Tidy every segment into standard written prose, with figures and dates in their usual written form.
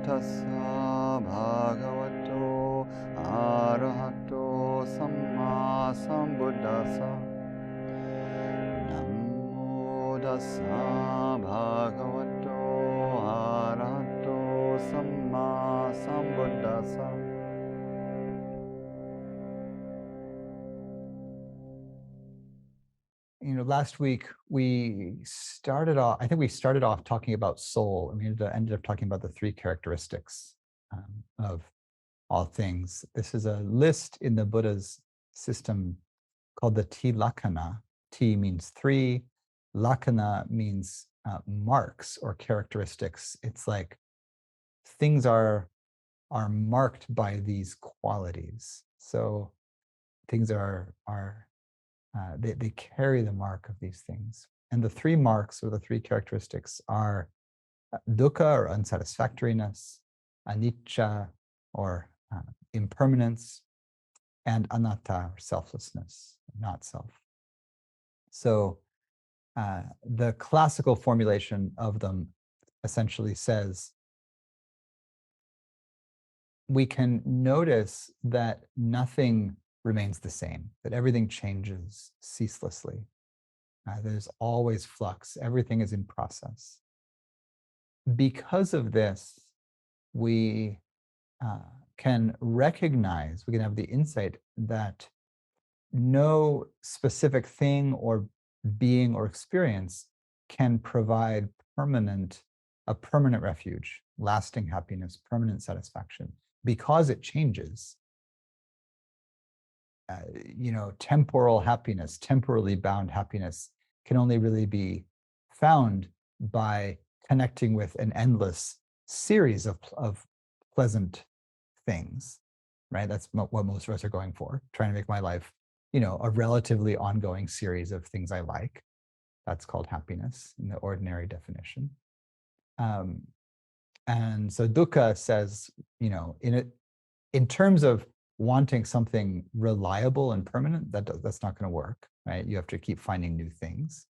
tassa bhagavato arahato samma sambuddhassa. Namo tassa bhagavato arahato samma sambuddhassa. Last week we started off, I think we started off talking about soul, and we ended up talking about the three characteristics of all things. This is a list in the Buddha's system called the Tilakkhana. T means three, Lakkhana means marks or characteristics. It's like things are marked by these qualities. So things they carry the mark of these things. And the three marks or the three characteristics are dukkha or unsatisfactoriness, anicca or impermanence, and anattā or selflessness, not self. So the classical formulation of them essentially says we can notice that nothing remains the same, that everything changes ceaselessly. There's always flux. Everything is in process. Because of this, we can recognize, we can have the insight that no specific thing or being or experience can provide a permanent refuge, lasting happiness, permanent satisfaction, because it changes. Temporal happiness, temporally bound happiness can only really be found by connecting with an endless series of pleasant things, right? That's what most of us are going for, trying to make my life, a relatively ongoing series of things I like. That's called happiness in the ordinary definition. And so dukkha says, in terms of wanting something reliable and permanent, that's not going to work, right? You have to keep finding new things.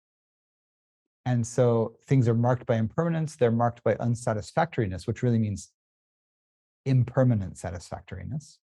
And so things are marked by impermanence, they're marked by unsatisfactoriness, which really means impermanent satisfactoriness.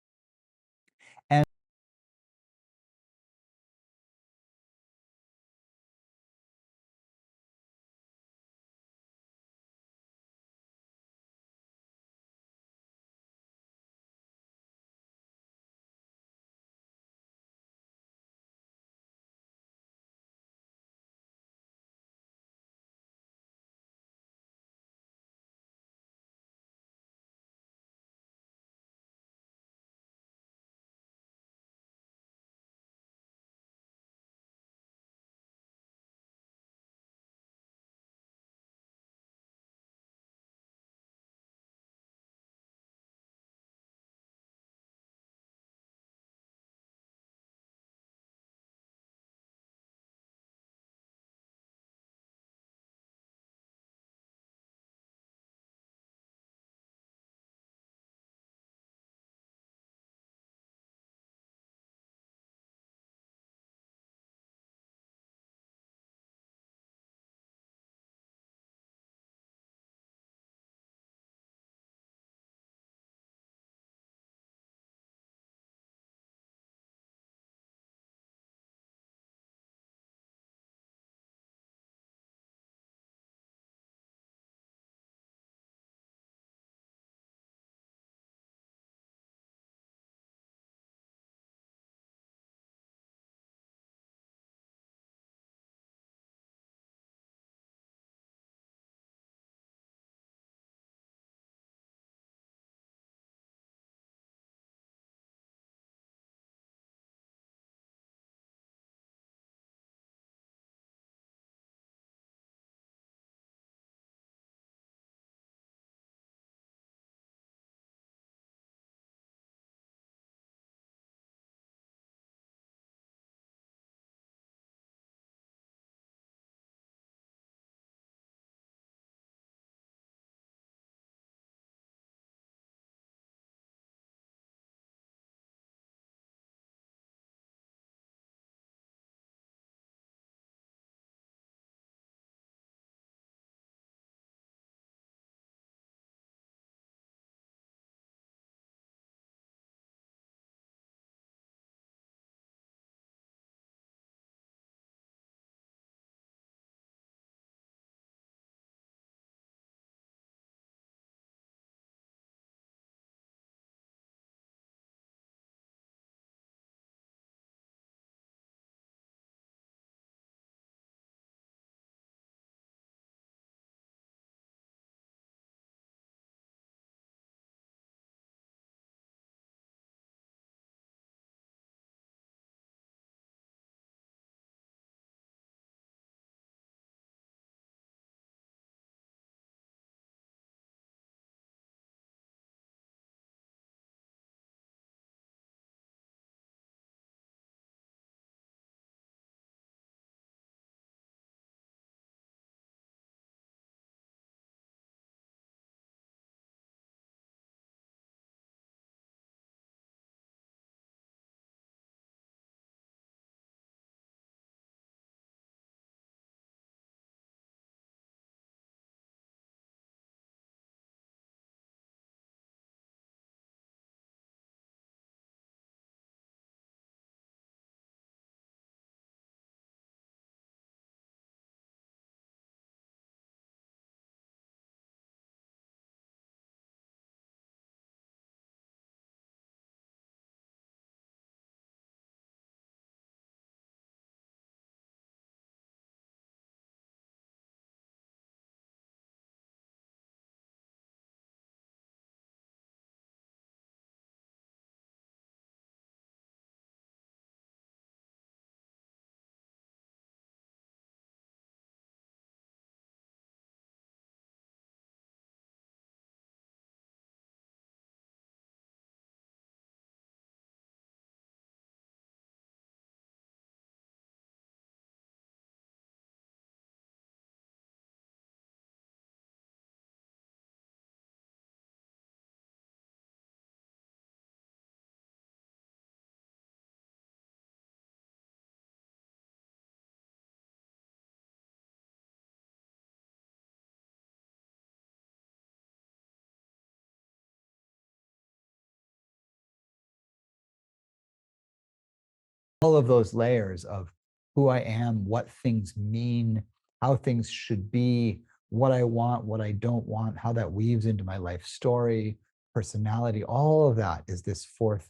all of those layers of who I am, what things mean, how things should be, what I want, what I don't want, how that weaves into my life story, personality, all of that is this fourth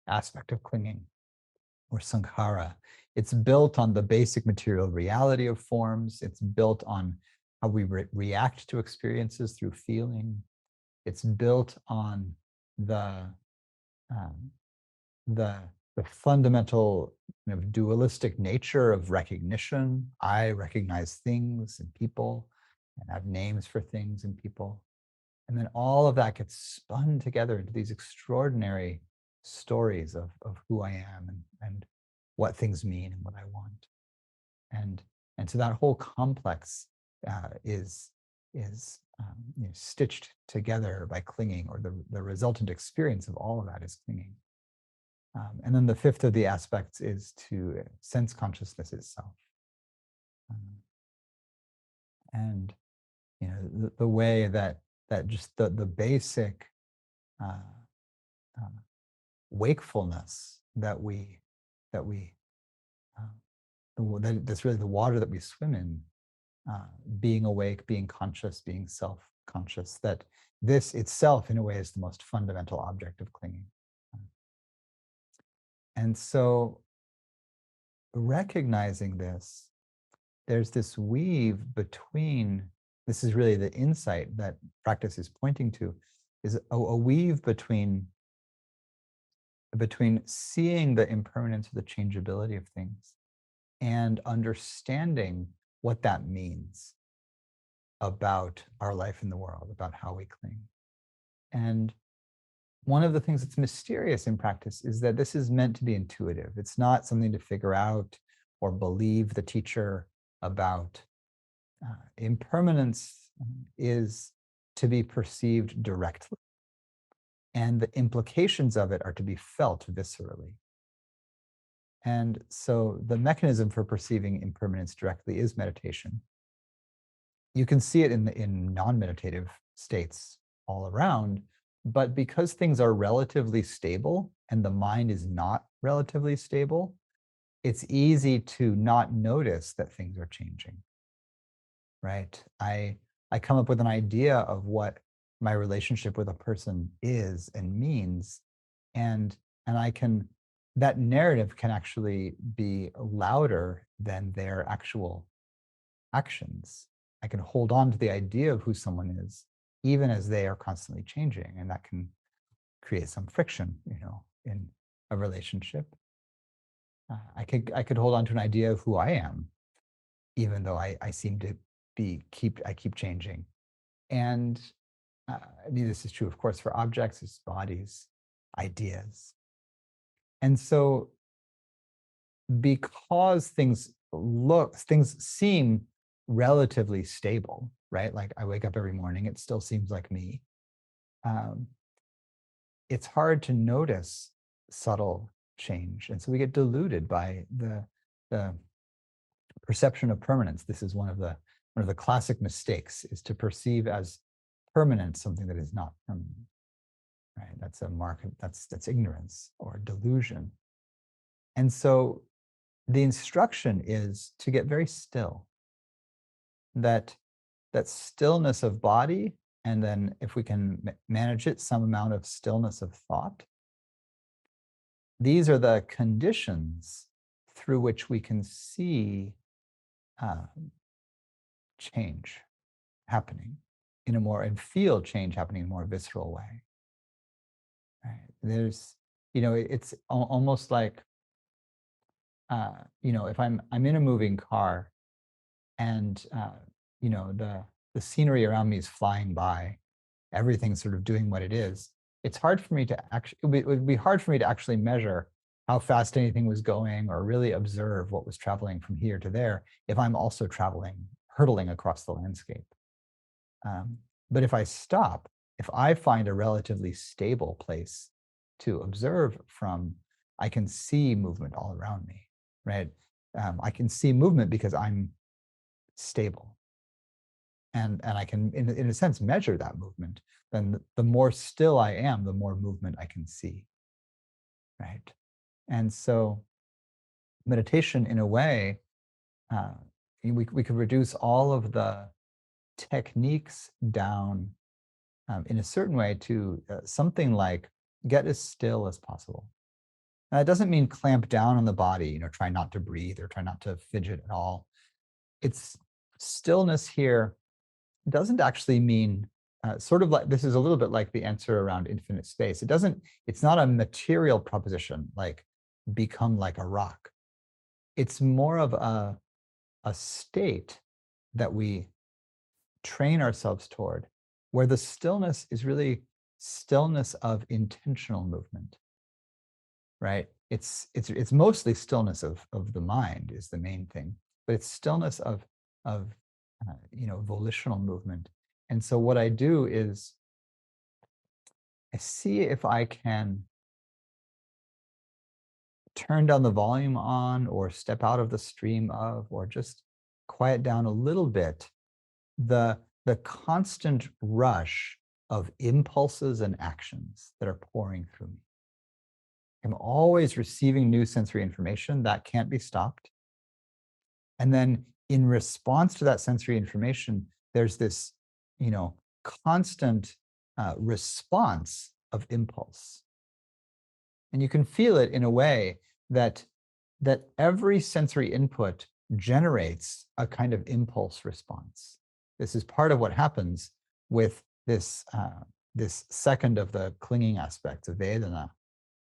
aspect of clinging, or sankhara. It's built on the basic material reality of forms. It's built on how we react to experiences through feeling. It's built on the um, the the fundamental kind of dualistic nature of recognition. I recognize things and people and have names for things and people. And then all of that gets spun together into these extraordinary stories of who I am and what things mean and what I want. And so that whole complex is stitched together by clinging, or the resultant experience of all of that is clinging. And then the fifth of the aspects is to sense consciousness itself. And the way that just the basic wakefulness that that's really the water that we swim in, being awake, being conscious, being self-conscious, that this itself in a way is the most fundamental object of clinging. And so recognizing this, there's this weave between, this is really the insight that practice is pointing to, is a weave between seeing the impermanence or the changeability of things and understanding what that means about our life in the world, about how we cling. And one of the things that's mysterious in practice is that this is meant to be intuitive. It's not something to figure out or believe the teacher about. Impermanence is to be perceived directly, and the implications of it are to be felt viscerally. And so the mechanism for perceiving impermanence directly is meditation. You can see it in non-meditative states all around, but because things are relatively stable and the mind is not relatively stable, it's easy to not notice that things are changing, right? I come up with an idea of what my relationship with a person is and means, and I can, that narrative can actually be louder than their actual actions. I can hold on to the idea of who someone is, even as they are constantly changing, and that can create some friction, in a relationship. I could hold on to an idea of who I am, even though I seem to keep changing. And this is true, of course, for objects, as bodies, ideas. And so because things seem relatively stable, right? Like I wake up every morning, it still seems like me. It's hard to notice subtle change. And so we get deluded by the perception of permanence. This is one of the classic mistakes, is to perceive as permanent something that is not permanent. Right? That's a mark of, that's ignorance or delusion. And so the instruction is to get very still. That stillness of body, and then if we can manage it, some amount of stillness of thought. These are the conditions through which we can see change happening in a more, and feel change happening in a more visceral way. Right? There's, it's almost like, if I'm in a moving car, and the scenery around me is flying by, everything's sort of doing what it is. It's hard for me to actually, it would be hard for me to actually measure how fast anything was going, or really observe what was traveling from here to there, if I'm also hurtling across the landscape. But if I stop, if I find a relatively stable place to observe from, I can see movement all around me, right? I can see movement because I'm stable. And I can, in a sense, measure that movement. Then the more still I am, the more movement I can see, right? And so meditation, in a way, we could reduce all of the techniques down in a certain way to something like get as still as possible. Now, it doesn't mean clamp down on the body, try not to breathe or try not to fidget at all. It's stillness here doesn't actually mean sort of like, this is a little bit like the answer around infinite space. It's not a material proposition like become like a rock. It's more of a state that we train ourselves toward, where the stillness is really stillness of intentional movement, right? It's mostly stillness of the mind is the main thing, but it's stillness of volitional movement. And so what I do is I see if I can turn down the volume on or step out of the stream of, or just quiet down a little bit the constant rush of impulses and actions that are pouring through me. I'm always receiving new sensory information that can't be stopped. And then in response to that sensory information, there's this, constant response of impulse. And you can feel it in a way that every sensory input generates a kind of impulse response. This is part of what happens with this second of the clinging aspects of Vedana,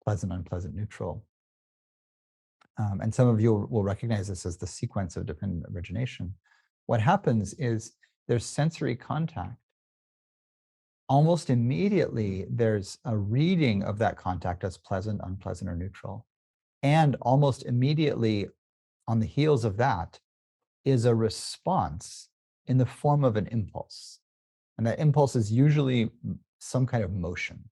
pleasant, unpleasant, neutral. And some of you will recognize this as the sequence of dependent origination. What happens is there's sensory contact. Almost immediately, there's a reading of that contact as pleasant, unpleasant, or neutral. And almost immediately on the heels of that is a response in the form of an impulse. And that impulse is usually some kind of motion,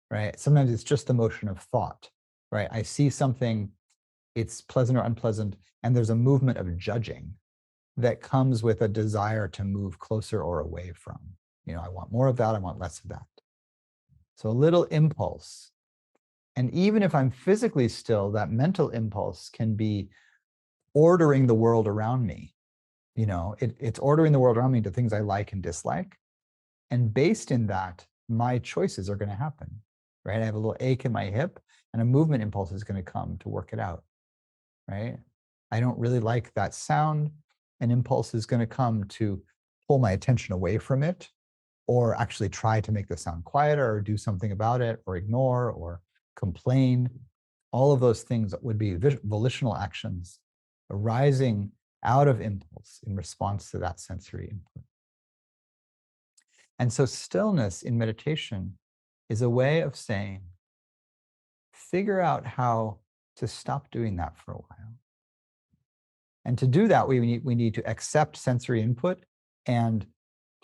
right? Sometimes it's just the motion of thought, right? I see something, it's pleasant or unpleasant, and there's a movement of judging that comes with a desire to move closer or away from. I want more of that, I want less of that. So a little impulse. And even if I'm physically still, that mental impulse can be ordering the world around me. It's ordering the world around me into things I like and dislike. And based in that, my choices are going to happen, right? I have a little ache in my hip and a movement impulse is going to come to work it out, right? I don't really like that sound. An impulse is going to come to pull my attention away from it, or actually try to make the sound quieter or do something about it, or ignore or complain. All of those things would be volitional actions arising out of impulse in response to that sensory input. And so stillness in meditation is a way of saying, figure out how to stop doing that for a while. And to do that, we need to accept sensory input and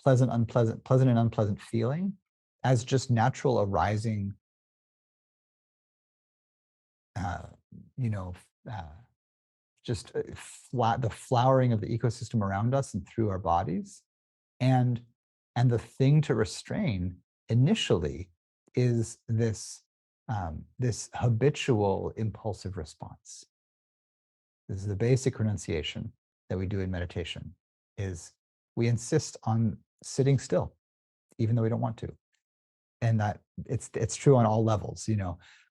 pleasant and unpleasant feeling as just natural arising, the flowering of the ecosystem around us and through our bodies. And the thing to restrain initially is this habitual impulsive response. This is the basic renunciation that we do in meditation, is we insist on sitting still, even though we don't want to. And that it's true on all levels.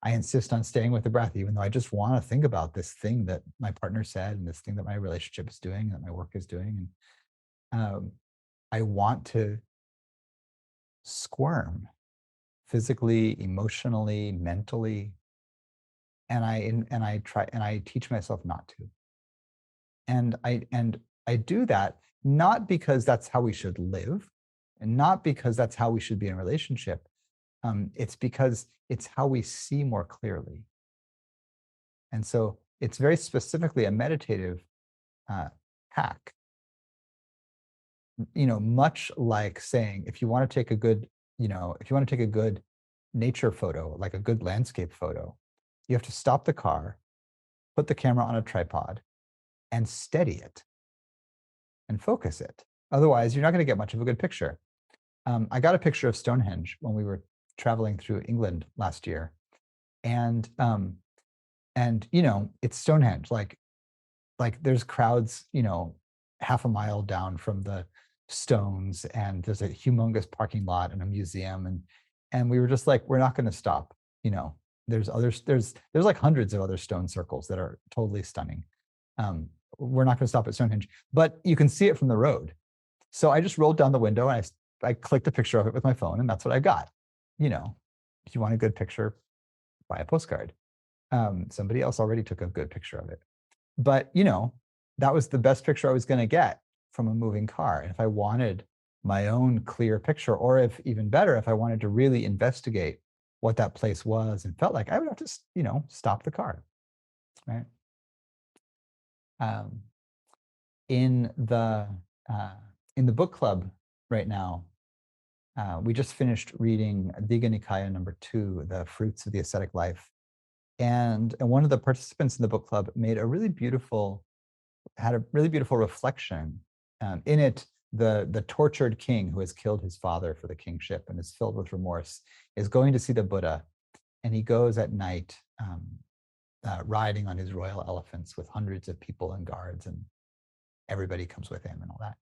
I insist on staying with the breath, even though I just want to think about this thing that my partner said and this thing that my relationship is doing, that my work is doing. And I want to squirm physically, emotionally, mentally. And I teach myself not to. And I do that not because that's how we should live, and not because that's how we should be in a relationship. It's because it's how we see more clearly. And so it's very specifically a meditative hack. Much like saying, if you want to take a good, nature photo, like a good landscape photo, you have to stop the car, put the camera on a tripod, and steady it and focus it. Otherwise, you're not going to get much of a good picture. I got a picture of Stonehenge when we were traveling through England last year. And And it's Stonehenge. Like there's crowds, half a mile down from the stones, and there's a humongous parking lot and a museum, and we were just like, we're not going to stop. There's others. There's like hundreds of other stone circles that are totally stunning. We're not going to stop at Stonehenge, but you can see it from the road. So I just rolled down the window and I clicked a picture of it with my phone, and that's what I got. If you want a good picture, buy a postcard. Somebody else already took a good picture of it. But, that was the best picture I was going to get from a moving car. And if I wanted my own clear picture, or if even better, if I wanted to really investigate what that place was and felt like, I would have to, stop the car, right? In the book club right now, we just finished reading Digha Nikaya number 2, The Fruits of the Ascetic Life. And one of the participants in the book club had a really beautiful reflection. In it, the tortured king who has killed his father for the kingship and is filled with remorse is going to see the Buddha, and he goes at night riding on his royal elephants with hundreds of people and guards, and everybody comes with him and all that.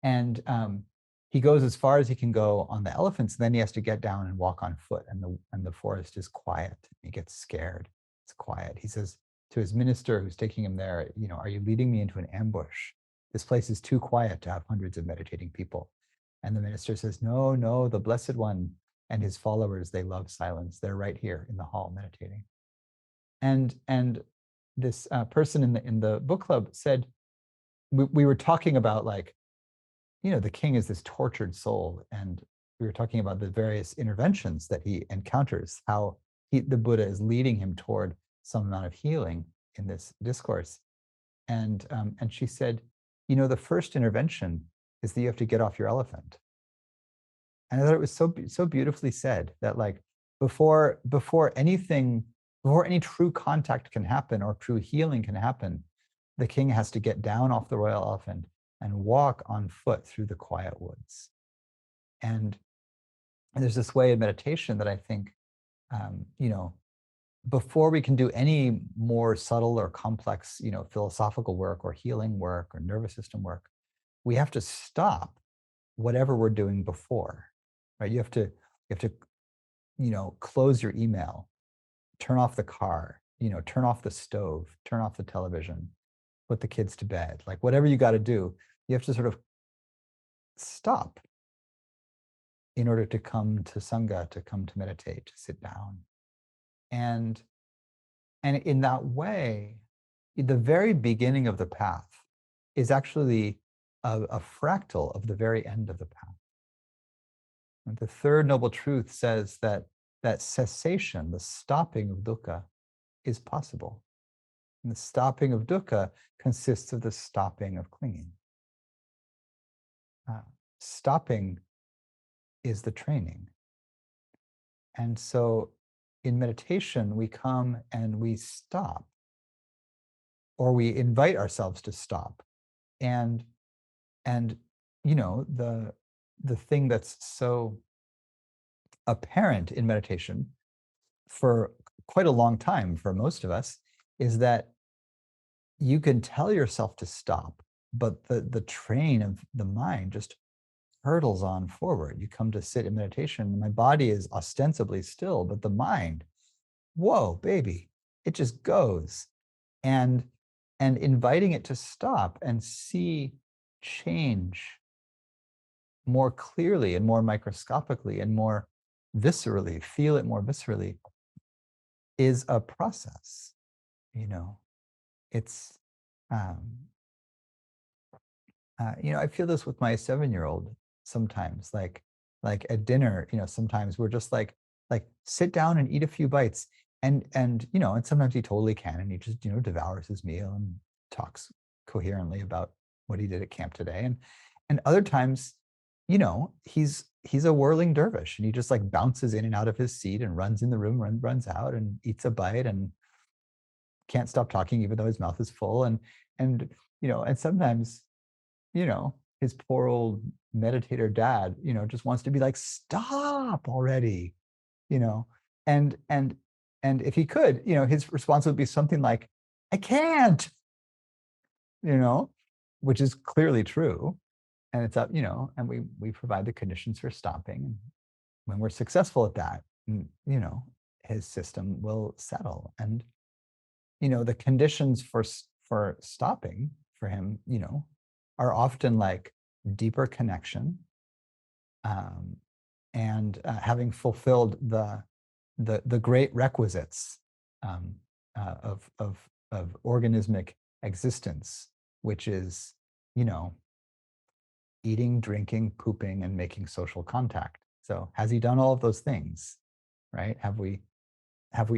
And he goes as far as he can go on the elephants, and then he has to get down and walk on foot, and the forest is quiet. He gets scared. It's quiet. He says to his minister who's taking him there, are you leading me into an ambush? This place is too quiet to have hundreds of meditating people. And the minister says, no, the Blessed One and his followers, they love silence. They're right here in the hall meditating. And this person in the book club said, we were talking about, like, the king is this tortured soul, and we were talking about the various interventions that he encounters, how the Buddha is leading him toward some amount of healing in this discourse. And she said, the first intervention is that you have to get off your elephant. And I thought it was so beautifully said, that like before any true contact can happen or true healing can happen, the king has to get down off the royal elephant and walk on foot through the quiet woods. And there's this way of meditation that I think, before we can do any more subtle or complex, philosophical work or healing work or nervous system work, we have to stop whatever we're doing before, right? You have to, close your email, turn off the car, turn off the stove, turn off the television, put the kids to bed, like whatever you got to do, you have to sort of stop in order to come to Sangha, to come to meditate, to sit down. And in that way, the very beginning of the path is actually a fractal of the very end of the path. And the third noble truth says that cessation, the stopping of dukkha, is possible. And the stopping of dukkha consists of the stopping of clinging. Stopping is the training. And so in meditation, we come and we stop, or we invite ourselves to stop. And the thing that's so apparent in meditation for quite a long time for most of us is that you can tell yourself to stop, but the train of the mind just hurtles on forward. You come to sit in meditation, and my body is ostensibly still, but the mind, whoa, baby, it just goes. And inviting it to stop and see change more clearly and more microscopically and more viscerally, feel it more viscerally, is a process. It's I feel this with my 7-year-old sometimes, like at dinner, sometimes we're just like sit down and eat a few bites, and sometimes he totally can, and he just devours his meal and talks coherently about what he did at camp today, and other times, he's a whirling dervish, and he just like bounces in and out of his seat and runs in the room, runs out and eats a bite and can't stop talking even though his mouth is full, and sometimes his poor old meditator dad just wants to be like, stop already, and And if he could, his response would be something like, I can't, which is clearly true. And it's up, and we provide the conditions for stopping. And when we're successful at that, his system will settle. And, the conditions for stopping for him, are often like deeper connection, and having fulfilled the great requisites of organismic existence, which is, eating, drinking, pooping, and making social contact. So has he done all of those things, right? Have we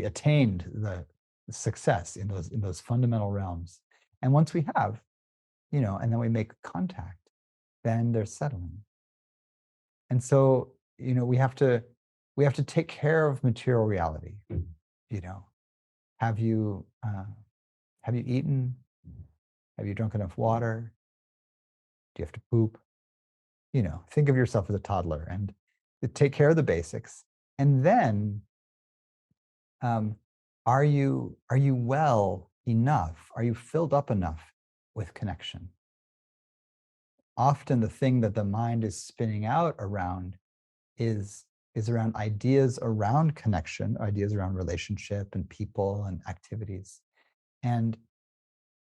attained the success in those fundamental realms? And once we have, and then we make contact, then there's settling. And so, we have to take care of material reality. Have you eaten? Have you drunk enough water? Do you have to poop? Think of yourself as a toddler and take care of the basics. And then, are you well enough? Are you filled up enough with connection? Often the thing that the mind is spinning out around is around ideas around connection, ideas around relationship and people and activities. And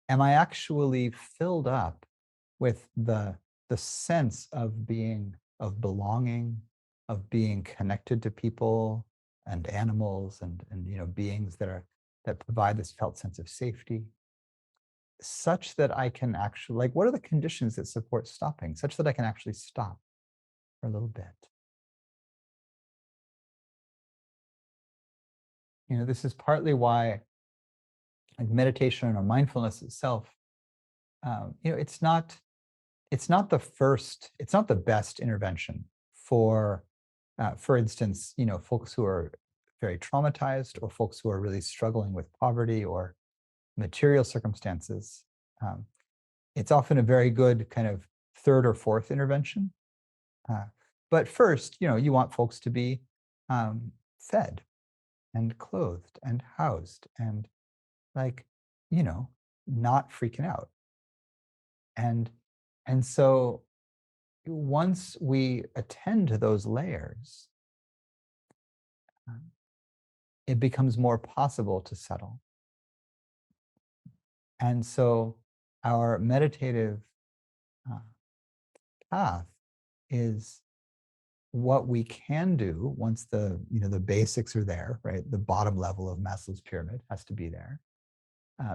am I actually filled up with the sense of belonging, of being connected to people and animals and beings that provide this felt sense of safety, such that I can actually, what are the conditions that support stopping, such that I can actually stop for a little bit? This is partly why meditation or mindfulness itself, it's not the best intervention for instance, folks who are very traumatized or folks who are really struggling with poverty or material circumstances. It's often a very good kind of third or fourth intervention. But first, you want folks to be fed and clothed and housed and not freaking out. And so once we attend to those layers, it becomes more possible to settle. And so our meditative path is what we can do once the basics are there, right? The bottom level of Maslow's pyramid has to be there,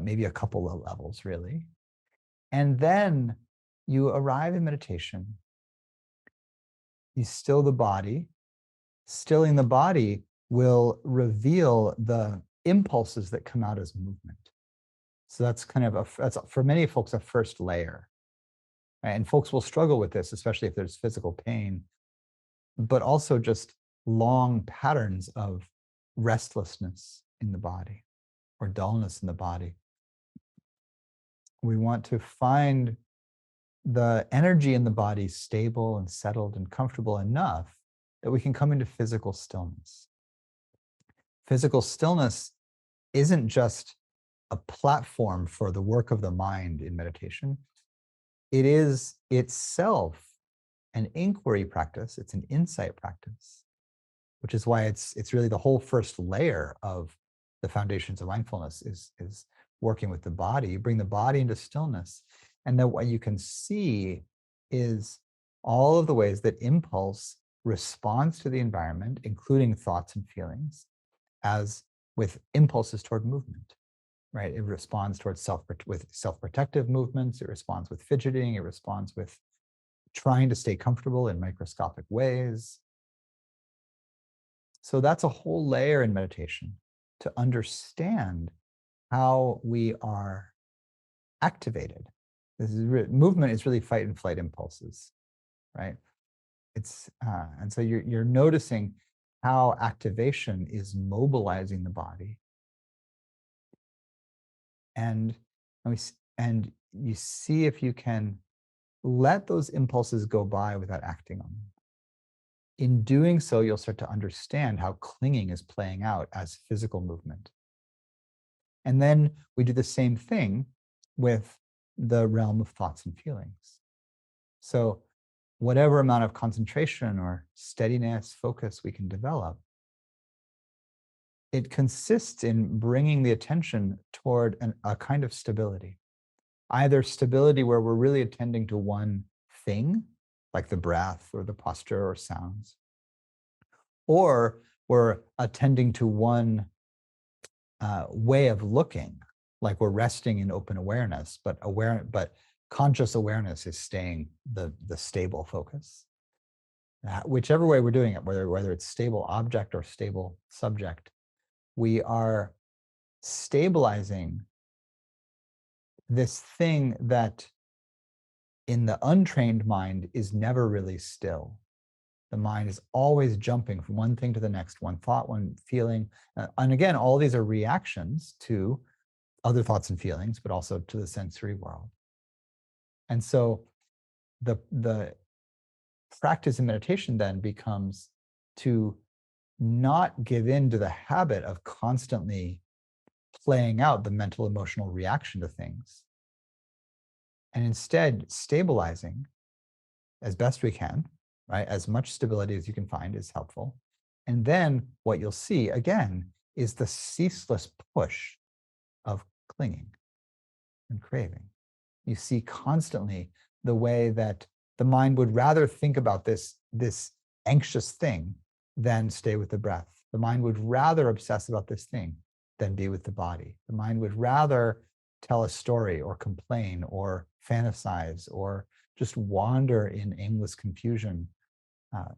maybe a couple of levels really. And then you arrive in meditation, you still the body. Stilling the body will reveal the impulses that come out as movement. So that's kind of that's for many folks a first layer, right? And folks will struggle with this, especially if there's physical pain, but also just long patterns of restlessness in the body or dullness in the body. We want to find the energy in the body stable and settled and comfortable enough that we can come into physical stillness. Physical stillness isn't just a platform for the work of the mind in meditation. It is itself an inquiry practice. It's an insight practice, which is why it's really the whole first layer of the foundations of mindfulness is working with the body. You bring the body into stillness, and then what you can see is all of the ways that impulse responds to the environment, including thoughts and feelings, as with impulses toward movement, right? It responds towards with self-protective movements. It responds with fidgeting. It responds with trying to stay comfortable in microscopic ways. So that's a whole layer in meditation to understand how we are activated. Movement is really fight and flight impulses, right? And so you're noticing how activation is mobilizing the body, and you see if you can let those impulses go by without acting on them. In doing so, you'll start to understand how clinging is playing out as physical movement. And then we do the same thing with the realm of thoughts and feelings. So whatever amount of concentration or steadiness, focus we can develop, it consists in bringing the attention toward a kind of stability. Either stability where we're really attending to one thing, like the breath or the posture or sounds, or we're attending to one way of looking, like we're resting in open awareness, but conscious awareness is staying the stable focus. Whichever way we're doing it, whether it's stable object or stable subject, we are stabilizing this thing that in the untrained mind is never really still. The mind is always jumping from one thing to the next, one thought, one feeling. And again, all these are reactions to other thoughts and feelings, but also to the sensory world. And so the practice in meditation then becomes to not give in to the habit of constantly playing out the mental emotional reaction to things, and instead stabilizing as best we can, right? As much stability as you can find is helpful. And then what you'll see again is the ceaseless push of clinging and craving. You see constantly the way that the mind would rather think about this anxious thing than stay with the breath. The mind would rather obsess about this thing than be with the body. The mind would rather tell a story or complain or fantasize or just wander in aimless confusion.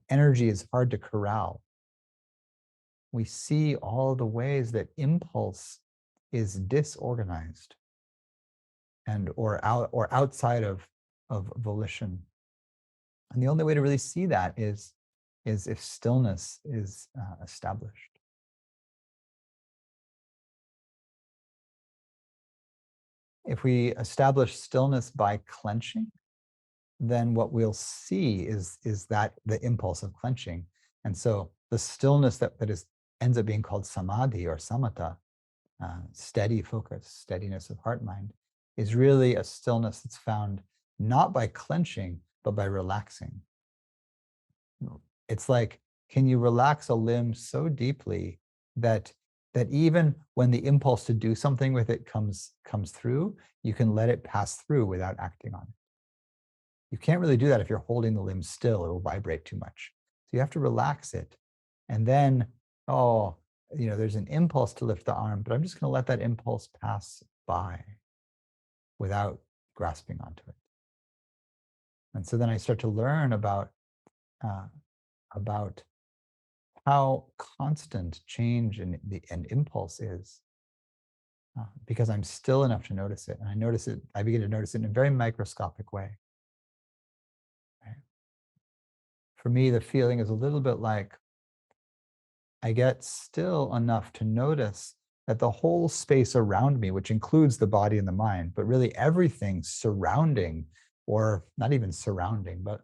Energy is hard to corral. We see all the ways that impulse is disorganized and or outside of volition. And the only way to really see that is if stillness is established. If we establish stillness by clenching, then what we'll see is that the impulse of clenching. And so the stillness that ends up being called samadhi or samatha, steady focus, steadiness of heart mind, is really a stillness that's found not by clenching, but by relaxing. It's like, can you relax a limb so deeply that even when the impulse to do something with it comes through, you can let it pass through without acting on it. You can't really do that if you're holding the limb still, it will vibrate too much. So you have to relax it. And then, there's an impulse to lift the arm, but I'm just going to let that impulse pass by without grasping onto it. And so then I start to learn about how constant change and impulse is, because I'm still enough to notice it. And I begin to notice it in a very microscopic way. Right? For me, the feeling is a little bit like I get still enough to notice that the whole space around me, which includes the body and the mind, but really everything surrounding, or not even surrounding, but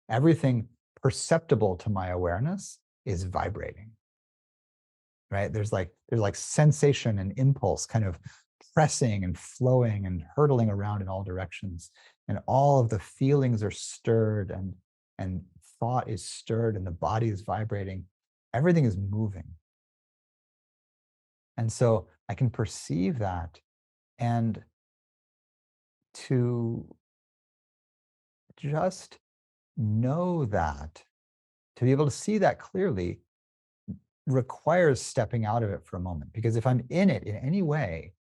everything perceptible to my awareness is vibrating. Right? There's like sensation and impulse kind of pressing and flowing and hurtling around in all directions. And all of the feelings are stirred and thought is stirred and the body is vibrating. Everything is moving. And so I can perceive that, and to just know that, to be able to see that clearly, requires stepping out of it for a moment. Because if I'm in it in any way,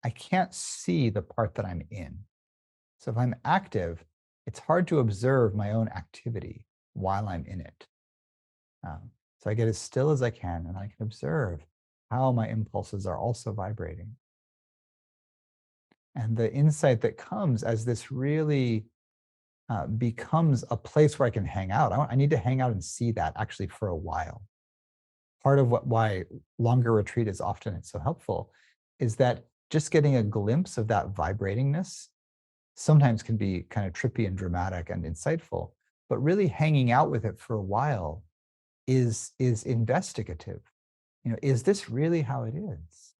I can't see the part that I'm in. So if I'm active, it's hard to observe my own activity while I'm in it. So I get as still as I can, and I can observe how my impulses are also vibrating. And the insight that comes as this really becomes a place where I can hang out. I need to hang out and see that actually for a while. Part of why longer retreat is often so helpful is that just getting a glimpse of that vibratingness sometimes can be kind of trippy and dramatic and insightful, but really hanging out with it for a while is investigative. Is this really how it is?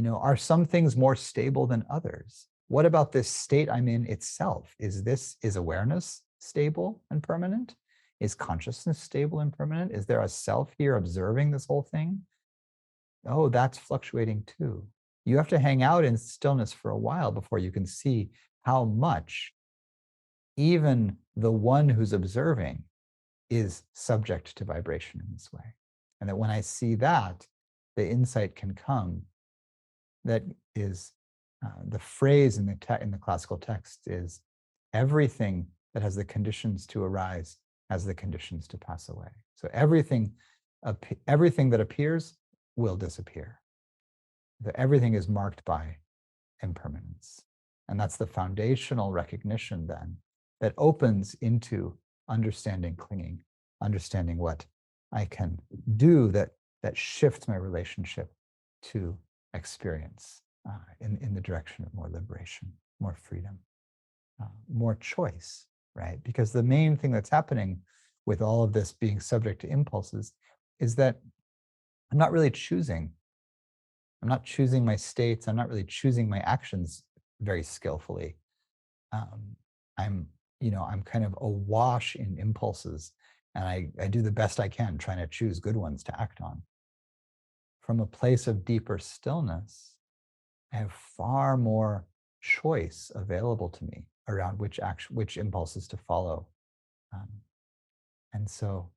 Are some things more stable than others? What about this state I'm in itself? Is awareness stable and permanent? Is consciousness stable and permanent? Is there a self here observing this whole thing? Oh, that's fluctuating too. You have to hang out in stillness for a while before you can see how much even the one who's observing is subject to vibration in this way. And that when I see that, the insight can come that is the phrase in the classical text is everything that has the conditions to arise has the conditions to pass away. So everything that appears will disappear. Everything is marked by impermanence. And that's the foundational recognition then that opens into understanding clinging, understanding what I can do that shifts my relationship to experience in the direction of more liberation, more freedom, more choice, right? Because the main thing that's happening with all of this being subject to impulses is that I'm not really choosing. I'm not choosing my states. I'm not really choosing my actions very skillfully. I'm kind of awash in impulses, and I do the best I can trying to choose good ones to act on. From a place of deeper stillness, I have far more choice available to me around which impulses to follow. And so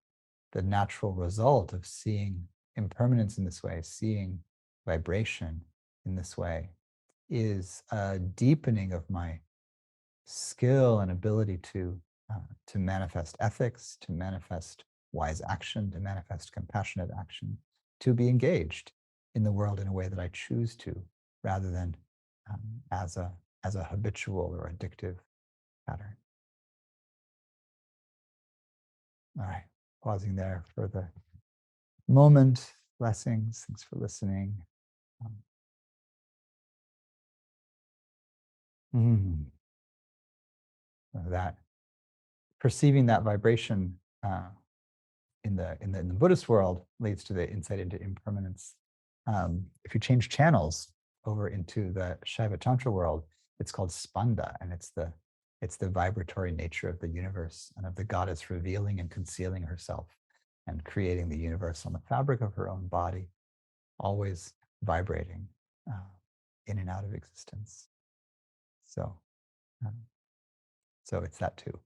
the natural result of seeing impermanence in this way, seeing vibration in this way, is a deepening of my skill and ability to manifest ethics, to manifest wise action, to manifest compassionate action, to be engaged in the world in a way that I choose to, rather than as a habitual or addictive pattern. All right, pausing there for the moment. Blessings. Thanks for listening. That perceiving that vibration in the Buddhist world leads to the insight into impermanence. If you change channels over into the Shaiva Tantra world, it's called spanda, and it's the vibratory nature of the universe and of the goddess revealing and concealing herself and creating the universe on the fabric of her own body, always vibrating in and out of existence. So it's that too.